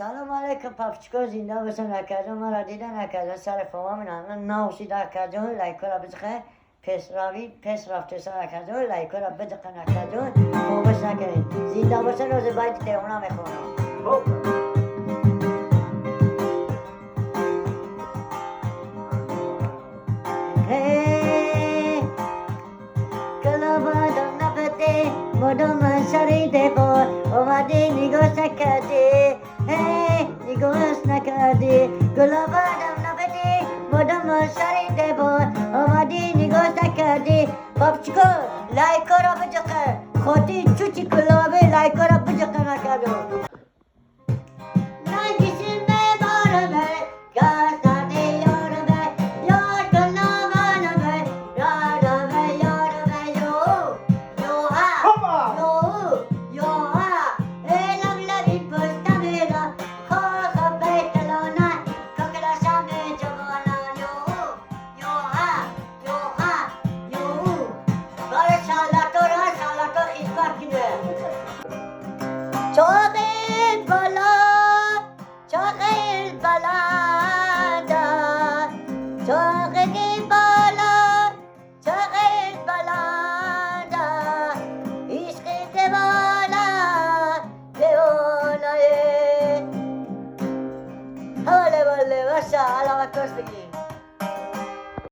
سلام علیکم پاپچکو زنده باشن نکردم مرا دیده نکردم سر فاما منم ناوشی در کردم لایکورا بزخه پشراوی پش رفته سر کردم لایکورا بزخه نکردم خوبش نکردیم زنده باشن روز باید تیونا میخونم کلابادم نفته مدام شریده با اومدی نگاش نکردی نگاش نکردی گلابادم نفته مدام شریده با اومدی نگاش نکردی پاپچکو لایکا را بجقه خاطی چوچی کلابه لایکا را بجقه